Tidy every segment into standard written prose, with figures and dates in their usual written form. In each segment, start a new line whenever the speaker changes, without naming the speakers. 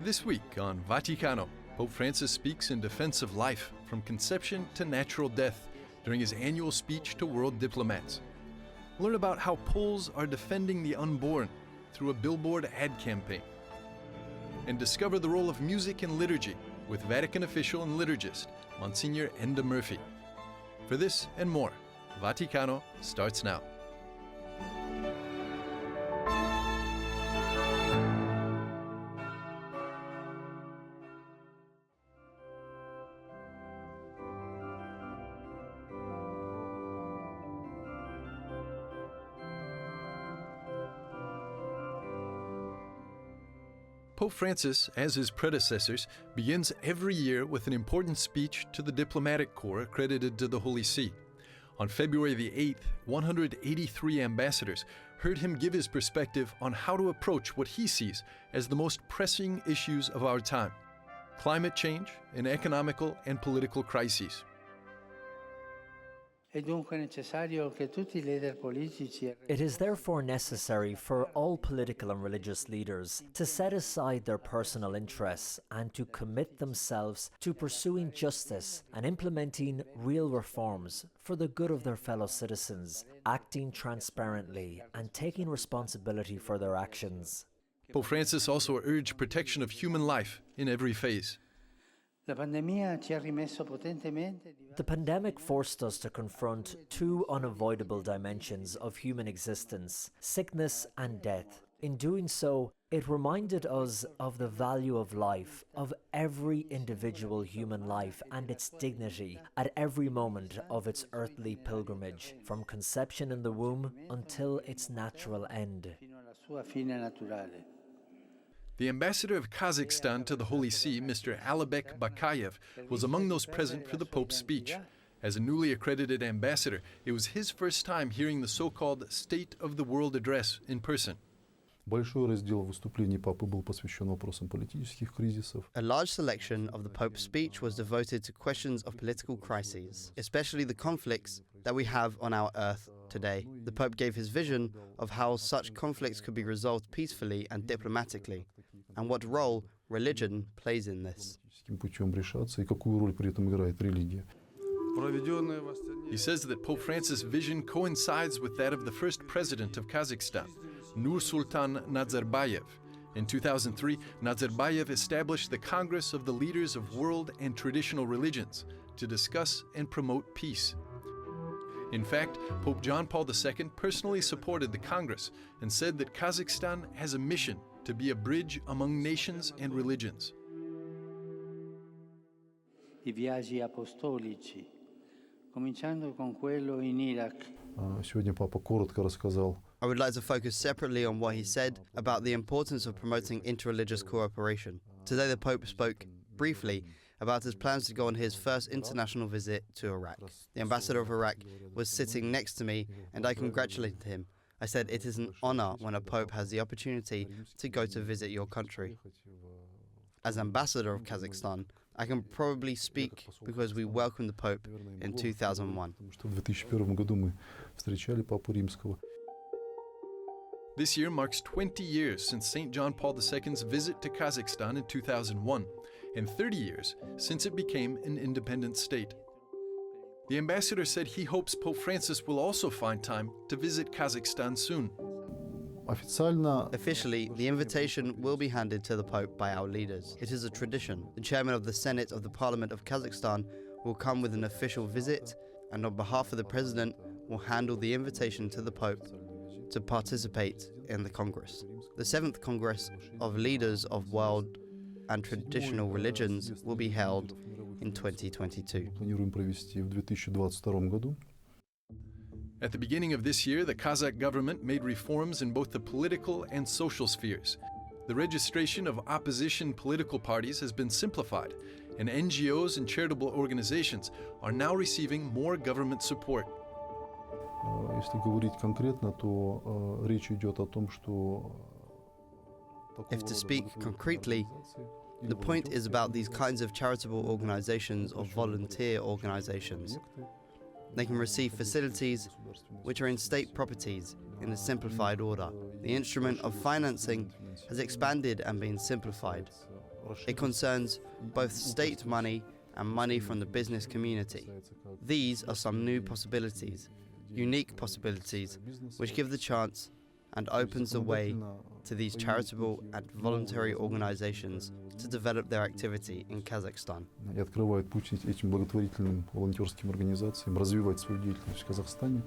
This week on Vaticano, Pope Francis speaks in defense of life from conception to natural death during his annual speech to world diplomats. Learn about how Poles are defending the unborn through a billboard ad campaign. And discover the role of music in liturgy with Vatican official and liturgist, Monsignor Enda Murphy. For this and more, Vaticano starts now. Pope Francis, as his predecessors, begins every year with an important speech to the diplomatic corps accredited to the Holy See. On February the 8th, 183 ambassadors heard him give his perspective on how to approach what he sees as the most pressing issues of our time: climate change and economical and political crises.
It is therefore necessary for all political and religious leaders to set aside their personal interests and to commit themselves to pursuing justice and implementing real reforms for the good of their fellow citizens, acting transparently and taking responsibility for their actions.
Pope Francis also urged protection of human life in every phase.
The pandemic forced us to confront two unavoidable dimensions of human existence: sickness and death. In doing so, it reminded us of the value of life, of every individual human life and its dignity at every moment of its earthly pilgrimage, from conception in the womb until its natural end.
The ambassador of Kazakhstan to the Holy See, Mr. Alibek Bakayev, was among those present for the Pope's speech. As a newly accredited ambassador, it was his first time hearing the so-called State of the World address in person.
A large selection of the Pope's speech was devoted to questions of political crises, especially the conflicts that we have on our earth today. The Pope gave his vision of how such conflicts could be resolved peacefully and diplomatically, and what role religion plays in this.
He says that Pope Francis' vision coincides with that of the first president of Kazakhstan, Nursultan Nazarbayev. In 2003, Nazarbayev established the Congress of the Leaders of World and Traditional Religions to discuss and promote peace. In fact, Pope John Paul II personally supported the Congress and said that Kazakhstan has a mission to be a bridge among nations and religions.
I viaggi apostolici, cominciando con quello in Iraq.
I would like to focus separately on what he said about the importance of promoting interreligious cooperation. Today the Pope spoke briefly about his plans to go on his first international visit to Iraq. The ambassador of Iraq was sitting next to me and I congratulated him. I said it is an honor when a Pope has the opportunity to go to visit your country. As ambassador of Kazakhstan, I can probably speak because we welcomed the Pope in 2001.
This year marks 20 years since St. John Paul II's visit to Kazakhstan in 2001, and 30 years since it became an independent state. The ambassador said he hopes Pope Francis will also find time to visit Kazakhstan soon.
Officially, the invitation will be handed to the Pope by our leaders. It is a tradition. The chairman of the Senate of the Parliament of Kazakhstan will come with an official visit, and on behalf of the President will handle the invitation to the Pope to participate in the Congress. The 7th Congress of Leaders of World and Traditional Religions will be held in 2022.
At the beginning of this year, the Kazakh government made reforms in both the political and social spheres. The registration of opposition political parties has been simplified, and NGOs and charitable organizations are now receiving more government support.
If to speak concretely, the point is about these kinds of charitable organizations or volunteer organizations. They can receive facilities which are in state properties in a simplified order. The instrument of financing has expanded and been simplified. It concerns both state money and money from the business community. These are some new possibilities, unique possibilities, which give the chance and opens the way to these charitable and voluntary organizations to develop their activity in Kazakhstan.
И открывает путь этим благотворительным волонтерским организациям развивать свою деятельность в Казахстане.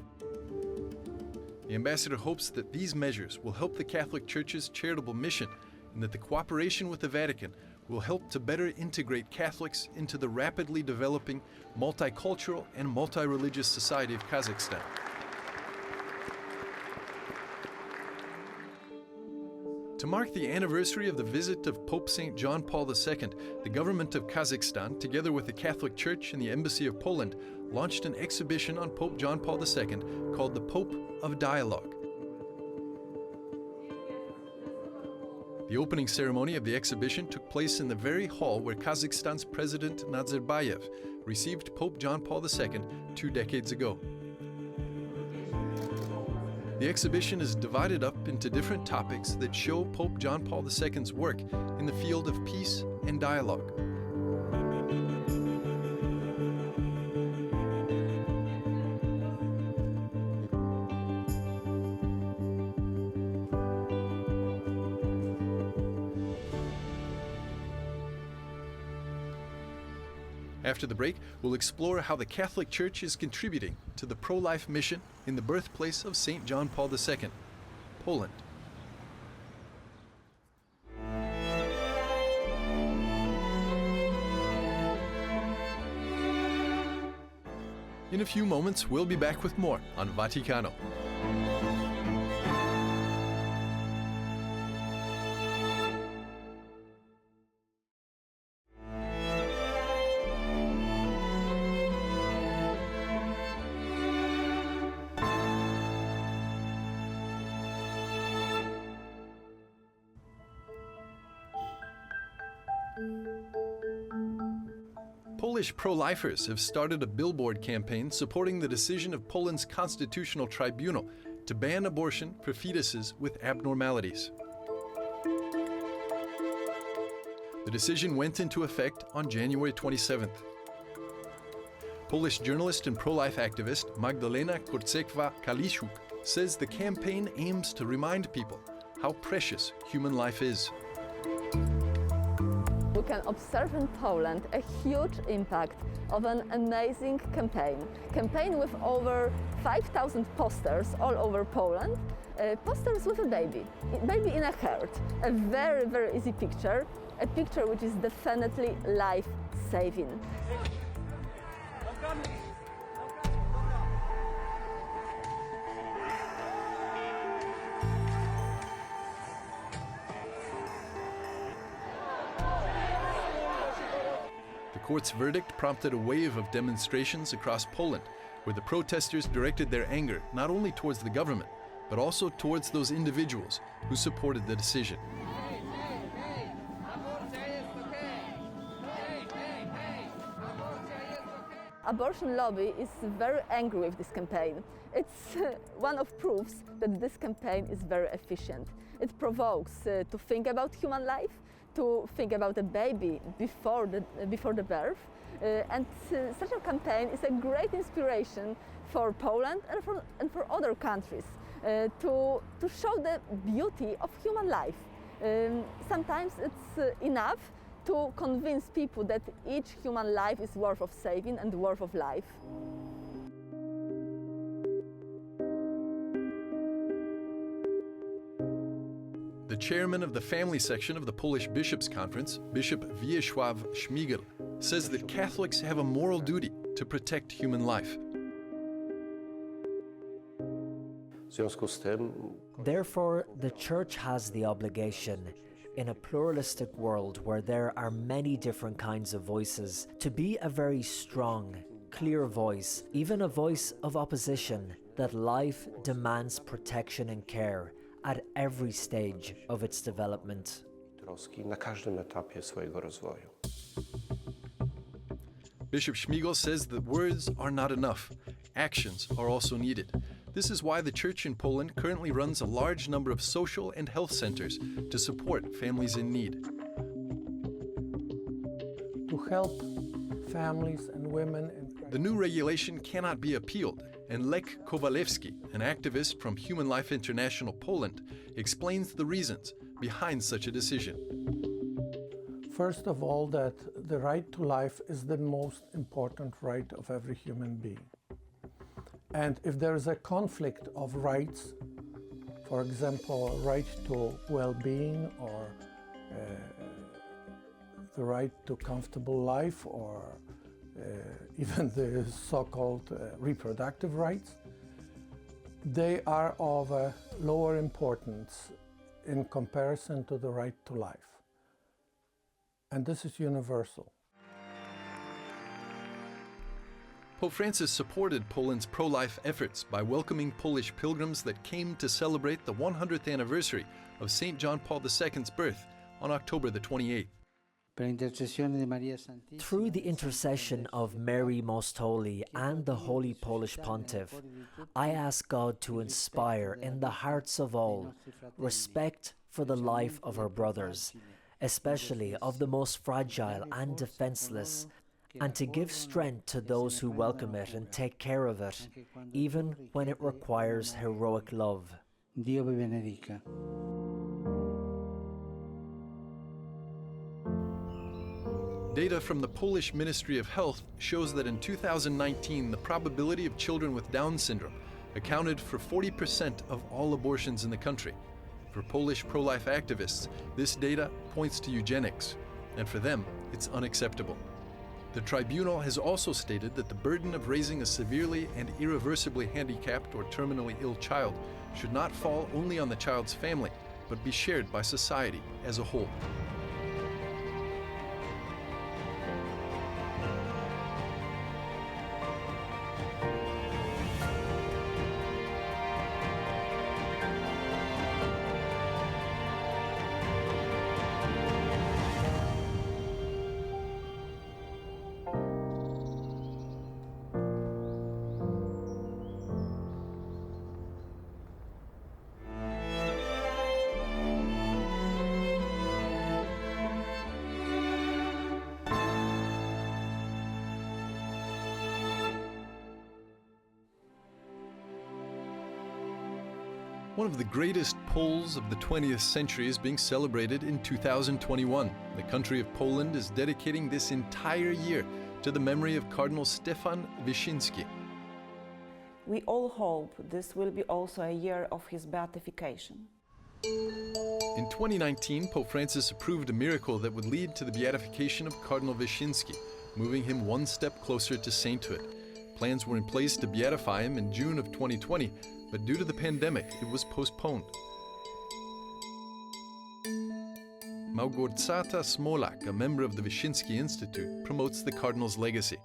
The ambassador hopes that these measures will help the Catholic Church's charitable mission and that the cooperation with the Vatican will help to better integrate Catholics into the rapidly developing multicultural and multi-religious society of Kazakhstan. To mark the anniversary of the visit of Pope St. John Paul II, the government of Kazakhstan, together with the Catholic Church and the Embassy of Poland, launched an exhibition on Pope John Paul II called the Pope of Dialogue. The opening ceremony of the exhibition took place in the very hall where Kazakhstan's President Nazarbayev received Pope John Paul II 2 decades ago. The exhibition is divided up into different topics that show Pope John Paul II's work in the field of peace and dialogue. After the break, we'll explore how the Catholic Church is contributing to the pro-life mission in the birthplace of St. John Paul II, Poland. In a few moments, we'll be back with more on Vaticano. Polish pro-lifers have started a billboard campaign supporting the decision of Poland's constitutional tribunal to ban abortion for fetuses with abnormalities. The decision went into effect on January 27th. Polish journalist and pro-life activist Magdalena Kurczewska-Kaliszuk says the campaign aims to remind people how precious human life is.
We can observe in Poland a huge impact of an amazing campaign with over 5,000 posters all over Poland, posters with a baby in a heart, a very, very easy picture, a picture which is definitely life-saving.
The court's verdict prompted a wave of demonstrations across Poland, where the protesters directed their anger not only towards the government, but also towards those individuals who supported the decision.
Abortion lobby is very angry with this campaign. It's one of proofs that this campaign is very efficient. It provokes to think about human life, to think about a baby before the birth, and such a campaign is a great inspiration for Poland and for other countries to show the beauty of human life. Sometimes it's enough to convince people that each human life is worth of saving and worth of life.
The chairman of the family section of the Polish Bishops' Conference, Bishop Wiesław Śmigel, says that Catholics have a moral duty to protect human life.
Therefore, the Church has the obligation, in a pluralistic world where there are many different kinds of voices, to be a very strong, clear voice, even a voice of opposition, that life demands protection and care at every stage of its development.
Bishop Śmigel says that words are not enough. Actions are also needed. This is why the Church in Poland currently runs a large number of social and health centers to support families in need.
to help families and women in crisis.
The new regulation cannot be appealed, and Lech Kowalewski, an activist from Human Life International Poland, explains the reasons behind such a decision.
First of all, that the right to life is the most important right of every human being. And if there is a conflict of rights, for example, a right to well-being or the right to comfortable life or even the so-called reproductive rights, they are of a lower importance in comparison to the right to life. And this is universal.
Pope Francis supported Poland's pro-life efforts by welcoming Polish pilgrims that came to celebrate the 100th anniversary of St. John Paul II's birth on October the 28th.
Through the intercession of Mary Most Holy and the Holy Polish Pontiff, I ask God to inspire in the hearts of all respect for the life of our brothers, especially of the most fragile and defenseless, and to give strength to those who welcome it and take care of it, even when it requires heroic love.
Dio vi benedica.
Data from the Polish Ministry of Health shows that in 2019, the probability of children with Down syndrome accounted for 40% of all abortions in the country. For Polish pro-life activists, this data points to eugenics, and for them, it's unacceptable. The tribunal has also stated that the burden of raising a severely and irreversibly handicapped or terminally ill child should not fall only on the child's family, but be shared by society as a whole. One of the greatest polls of the 20th century is being celebrated in 2021. The country of Poland is dedicating this entire year to the memory of Cardinal Stefan Wyszyński.
We all hope this will be also a year of his beatification.
In 2019, Pope Francis approved a miracle that would lead to the beatification of Cardinal Wyszyński, moving him one step closer to sainthood. Plans were in place to beatify him in June of 2020, but due to the pandemic, it was postponed. Małgorzata Smolak, a member of the Wyszyński Institute, promotes the Cardinal's legacy.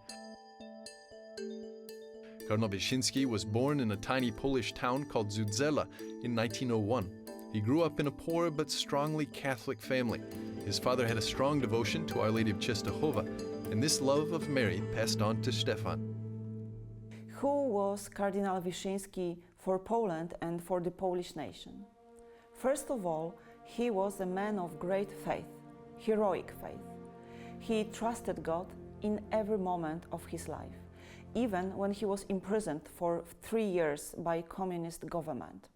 Cardinal Wyszyński was born in a tiny Polish town called Zudzela in 1901. He grew up in a poor but strongly Catholic family. His father had a strong devotion to Our Lady of Częstochowa, and this love of Mary passed on to Stefan.
Who was Cardinal Wyszyński for Poland and for the Polish nation? First of all, he was a man of great faith, heroic faith. He trusted God in every moment of his life, even when he was imprisoned for 3 years by communist government.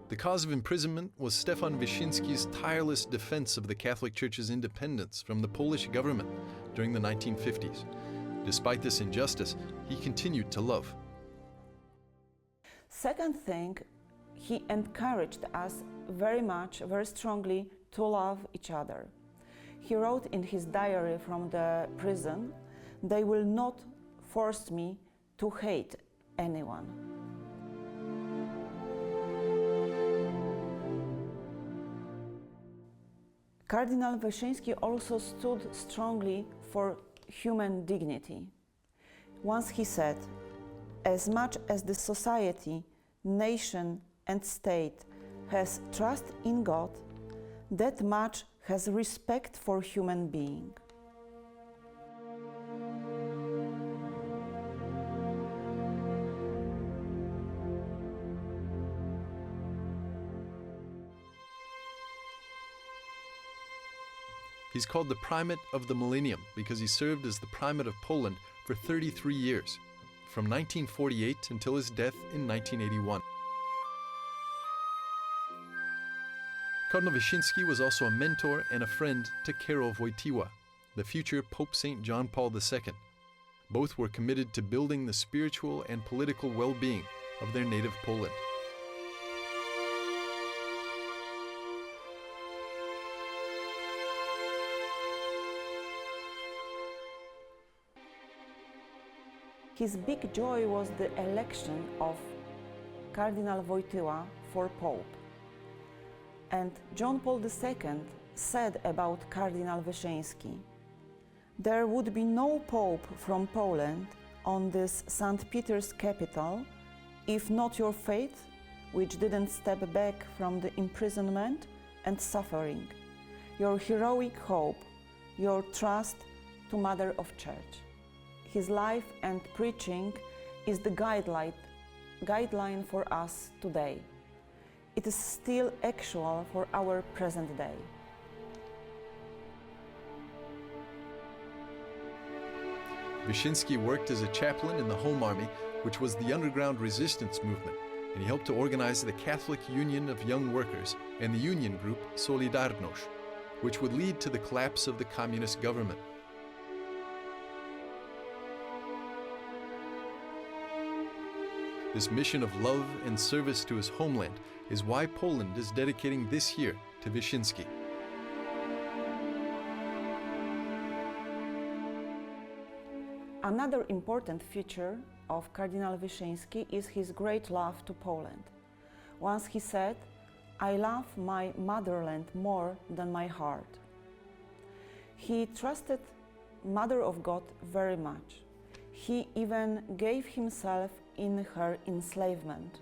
The cause of imprisonment was Stefan Wyszyński's tireless defense of the Catholic Church's independence from the Polish government during the 1950s. Despite this injustice, he continued to love.
Second thing, he encouraged us very strongly to love each other. He wrote in his diary from the prison, "They will not force me to hate anyone." Cardinal Wyszyński also stood strongly for human dignity. Once he said, "As much as the society, nation and state has trust in God, that much has respect for human being."
He's called the Primate of the Millennium because he served as the Primate of Poland for 33 years, from 1948 until his death in 1981. Cardinal Wyszynski was also a mentor and a friend to Karol Wojtyła, the future Pope St. John Paul II. Both were committed to building the spiritual and political well-being of their native Poland.
His big joy was the election of Cardinal Wojtyła for Pope. And John Paul II said about Cardinal Wyszynski, "There would be no Pope from Poland on this St. Peter's capital if not your faith, which didn't step back from the imprisonment and suffering, your heroic hope, your trust to Mother of Church." His life and preaching is the guideline for us today. It is still actual for our present day.
Wyszynski worked as a chaplain in the Home Army, which was the underground resistance movement, and he helped to organize the Catholic Union of Young Workers and the union group Solidarność, which would lead to the collapse of the communist government. This mission of love and service to his homeland is why Poland is dedicating this year to Wyszynski.
Another important feature of Cardinal Wyszynski is his great love to Poland. Once he said, "I love my motherland more than my heart." He trusted Mother of God very much. He even gave himself in her enslavement.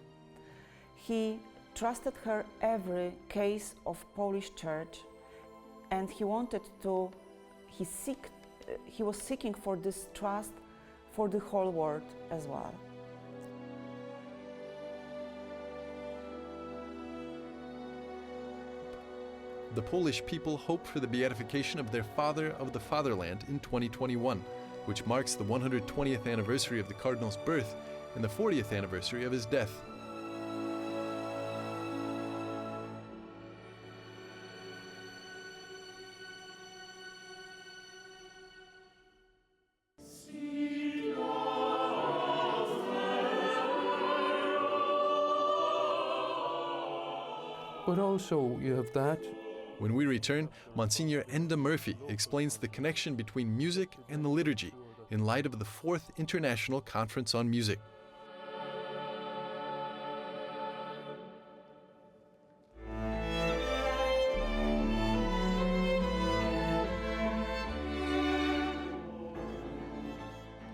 He trusted her every case of Polish church, and he was seeking for this trust for the whole world as well.
The Polish people hope for the beatification of their father of the fatherland in 2021, which marks the 120th anniversary of the Cardinal's birth and the 40th anniversary of his death.
But also you have that.
When we return, Monsignor Enda Murphy explains the connection between music and the liturgy in light of the 4th International Conference on Music.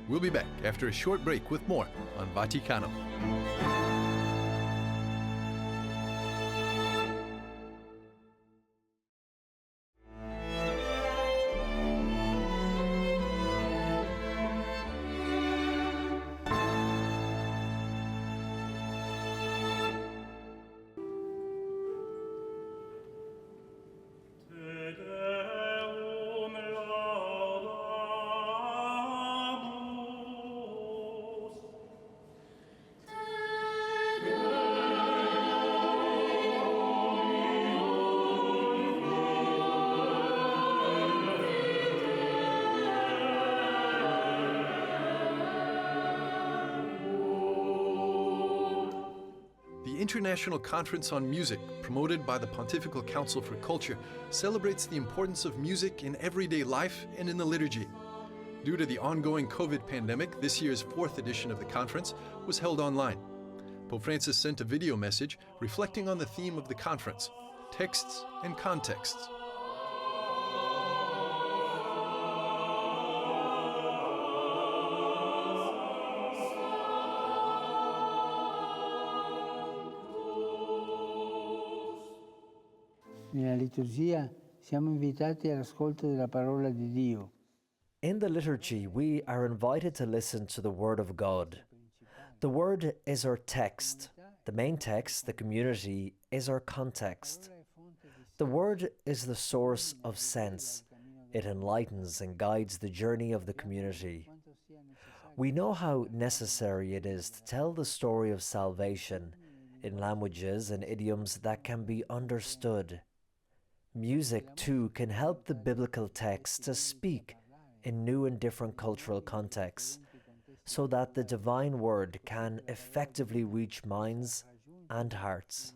We'll be back after a short break with more on Vaticano. The International Conference on Music, promoted by the Pontifical Council for Culture, celebrates the importance of music in everyday life and in the liturgy. Due to the ongoing COVID pandemic, this year's 4th edition of the conference was held online. Pope Francis sent a video message reflecting on the theme of the conference, texts and contexts.
Nella liturgia siamo invitati all'ascolto della parola di Dio.
In the liturgy, we are invited to listen to the Word of God. The Word is our text. The main text, the community, is our context. The Word is the source of sense. It enlightens and guides the journey of the community. We know how necessary it is to tell the story of salvation in languages and idioms that can be understood. Music, too, can help the biblical text to speak in new and different cultural contexts, so that the divine word can effectively reach minds and hearts.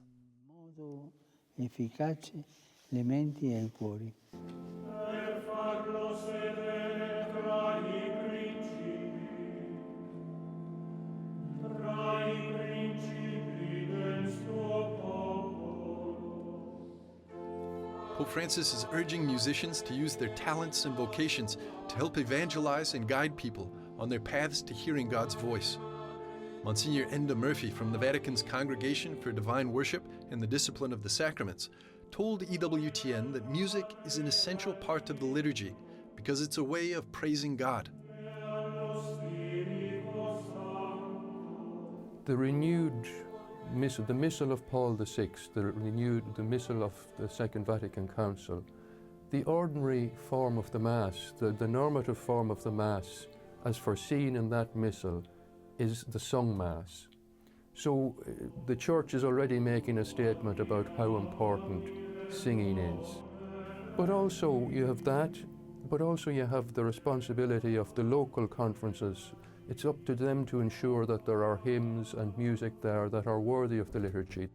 Efficace le menti e i cuori.
Pope Francis is urging musicians to use their talents and vocations to help evangelize and guide people on their paths to hearing God's voice. Monsignor Enda Murphy from the Vatican's Congregation for Divine Worship and the Discipline of the Sacraments told EWTN that music is an essential part of the liturgy because it's a way of praising God.
The renewed Missal, the Missal of Paul VI, the Missal of the Second Vatican Council, the ordinary form of the Mass, the normative form of the Mass, as foreseen in that Missal, is the sung Mass. So the Church is already making a statement about how important singing is. But also you have that, but also you have the responsibility of the local conferences. It's up to them to ensure that there are hymns and music there that are worthy of the liturgy.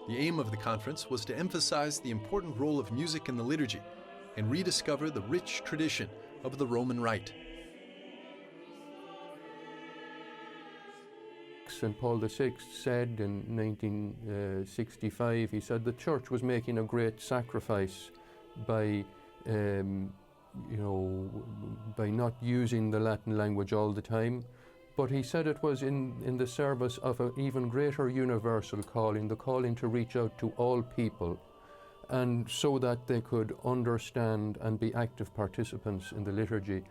The aim of the conference was to emphasize the important role of music in the liturgy and rediscover the rich tradition of the Roman Rite.
St. Paul VI said in 1965, he said the Church was making a great sacrifice by, by not using the Latin language all the time. But he said it was in the service of an even greater universal calling, the calling to reach out to all people, and so that they could understand and be active participants in the liturgy.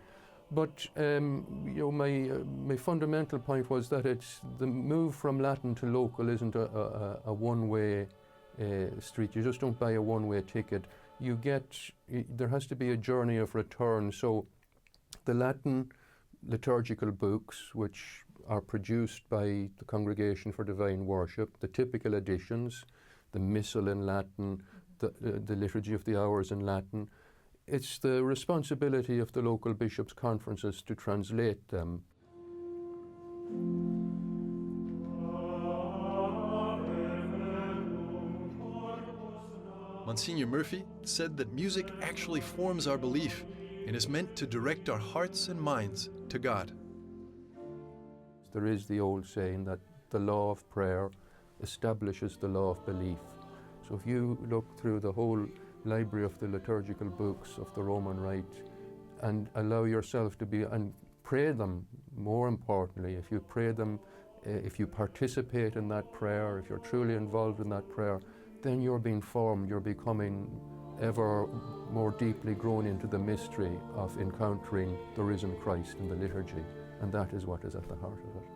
But my fundamental point was that it's the move from Latin to local isn't a one-way street. You just don't buy a one-way ticket. There has to be a journey of return. So the Latin liturgical books, which are produced by the Congregation for Divine Worship, the typical editions, the Missal in Latin, the Liturgy of the Hours in Latin, it's the responsibility of the local bishops' conferences to translate them.
Monsignor Murphy said that music actually forms our belief and is meant to direct our hearts and minds to God.
There is the old saying that the law of prayer establishes the law of belief. So if you look through the whole library of the liturgical books of the Roman Rite and allow yourself to be, and pray them, more importantly, if you pray them, if you participate in that prayer, if you're truly involved in that prayer, then you're being formed, you're becoming ever more deeply grown into the mystery of encountering the risen Christ in the liturgy, and that is what is at the heart of it.